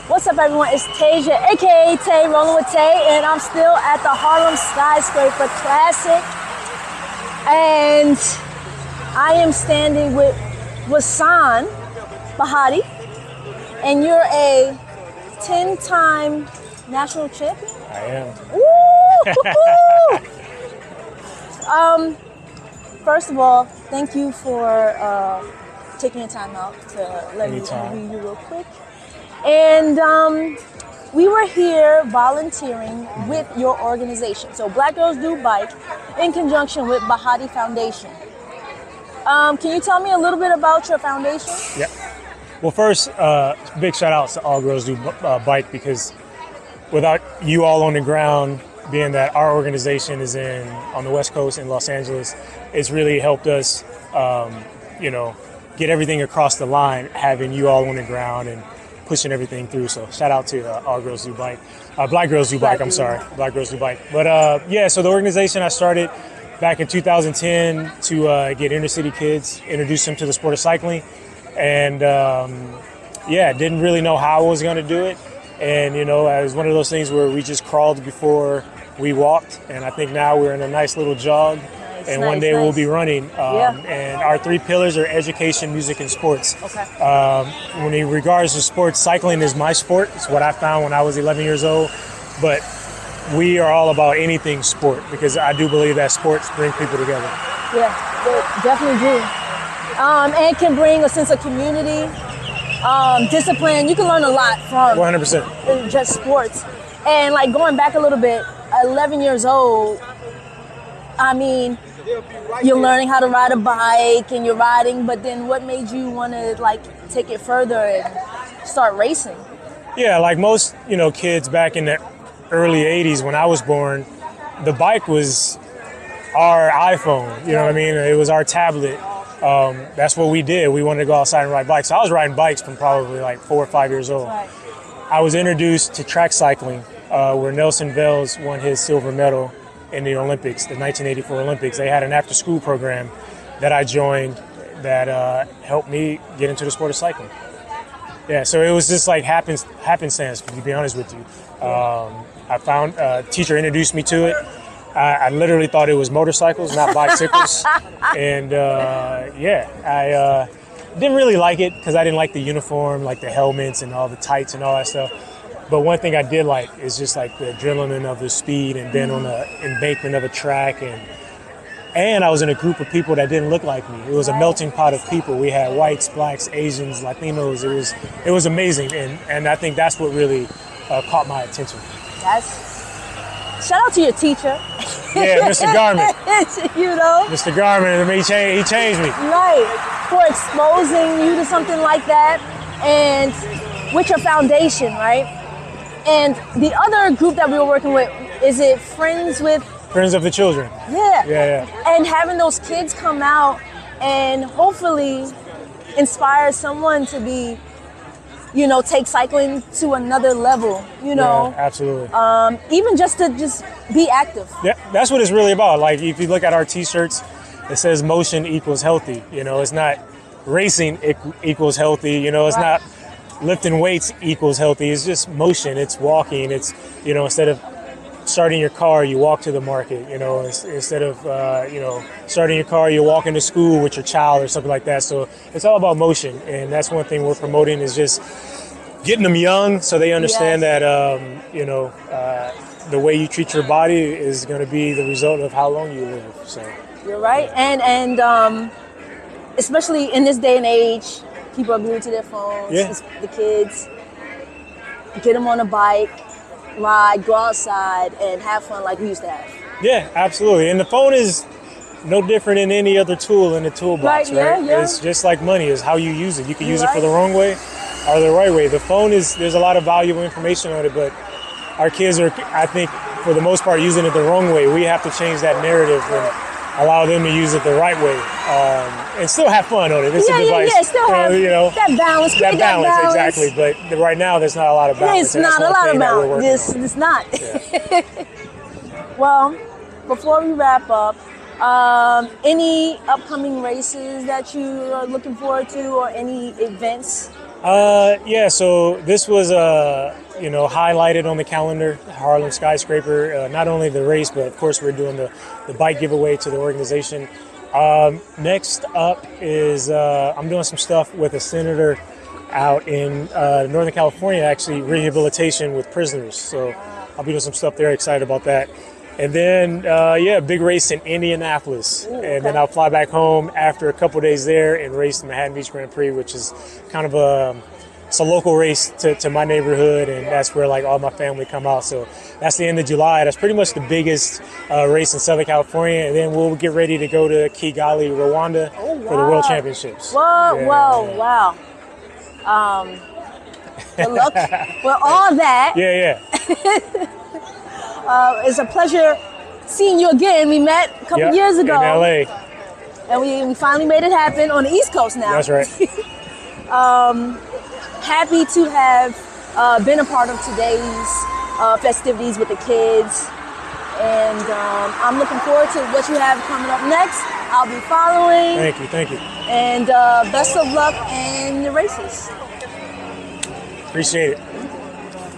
What's up, everyone? It's Tasia, aka Tay, rolling with Tay, and I'm still at the Harlem Skyscraper Classic. And I am standing with Rahsaan Bahati, and you're a 10-time national champion. I am. First of all, thank you for taking your time out to let me interview you real quick. And we were here volunteering with your organization, so Black Girls Do Bike, in conjunction with Bahati Foundation. Can you tell me a little bit about your foundation? Yeah. Well, first, big shout out to All Girls Do Bike, because without you all on the ground, being that our organization is on the West Coast in Los Angeles, it's really helped us, get everything across the line, having you all on the ground and pushing everything through. So shout out to All Girls Do Bike, Black Girls Do Bike. Black Girls Do Bike. But so the organization I started back in 2010 to get inner city kids, introduce them to the sport of cycling, and didn't really know how I was going to do it. And it was one of those things where we just crawled before we walked, and I think now we're in a nice little jog. And one day we'll be running. And our three pillars are education, music, and sports. Okay. When in regards to sports, cycling is my sport. It's what I found when I was 11 years old. But we are all about anything sport, because I do believe that sports bring people together. Yeah, they definitely do. And can bring a sense of community, discipline. You can learn a lot from 100%. just sports. And like going back a little bit, 11 years old, I mean, you're learning how to ride a bike and you're riding, but then what made you want to take it further and start racing? Yeah, like most, kids back in the early 80s when I was born, the bike was our iPhone, you know what I mean? It was our tablet. That's what we did. We wanted to go outside and ride bikes. So I was riding bikes from probably 4 or 5 years old. Right. I was introduced to track cycling, where Nelson Vels won his silver medal in the Olympics, the 1984 Olympics. They had an after-school program that I joined that helped me get into the sport of cycling. Yeah, so it was just like happenstance, to be honest with you. I found a teacher introduced me to it. I literally thought it was motorcycles, not bicycles. And I didn't really like it because I didn't like the uniform, like the helmets and all the tights and all that stuff. But one thing I did like is just like the adrenaline of the speed and being on the embankment of a track. And I was in a group of people that didn't look like me. It was a melting pot of people. We had whites, blacks, Asians, Latinos. It was amazing. And I think that's what really caught my attention. Shout out to your teacher. Yeah, Mr. Garman. Mr. Garman, he changed me. Right, for exposing you to something like that, and with your foundation, right? And the other group that we were working with, is it Friends of the Children? Yeah. And having those kids come out and hopefully inspire someone to be, take cycling to another level, Yeah, absolutely. Even just to be active. Yeah, that's what it's really about. Like, if you look at our T-shirts, it says motion equals healthy. It's not racing equals healthy. It's not lifting weights equals healthy. It's just motion. It's walking. It's, instead of starting your car, you walk to the market. Instead of, starting your car, you walk into school with your child or something like that. So it's all about motion. And that's one thing we're promoting, is just getting them young so they understand that, the way you treat your body is going to be the result of how long you live. So you're right. And especially in this day and age, people are glued to their phones. Yeah. The kids, get them on a bike, ride, go outside, and have fun like we used to have. Yeah, absolutely. And the phone is no different than any other tool in the toolbox, right? Yeah. It's just like money, is how you use it. You can use it for the wrong way or the right way. The phone there's a lot of valuable information on it, but our kids are, I think, for the most part, using it the wrong way. We have to change that narrative and allow them to use it the right way, and still have fun on it. It's a device. Yeah, still have that balance. That balance, exactly. But right now, there's not a lot of balance. It's not a lot of balance. It's not. Yeah. Well, before we wrap up, any upcoming races that you are looking forward to, or any events Yeah, so this was highlighted on the calendar, Harlem Skyscraper. Not only the race, but of course we're doing the bike giveaway to the organization. Next up is I'm doing some stuff with a senator out in Northern California, actually rehabilitation with prisoners. So I'll be doing some stuff there. Excited about that. And then, big race in Indianapolis. Ooh, and then I'll fly back home after a couple days there and race the Manhattan Beach Grand Prix, which is kind of it's a local race to my neighborhood, and that's where like all my family come out. So that's the end of July. That's pretty much the biggest race in Southern California. And then we'll get ready to go to Kigali, Rwanda for the World Championships. Wow. Good luck with all that. Yeah. It's a pleasure seeing you again. We met a couple years ago. In LA. And we finally made it happen on the East Coast now. That's right. Happy to have been a part of today's festivities with the kids. And I'm looking forward to what you have coming up next. I'll be following. Thank you. And best of luck in the races. Appreciate it.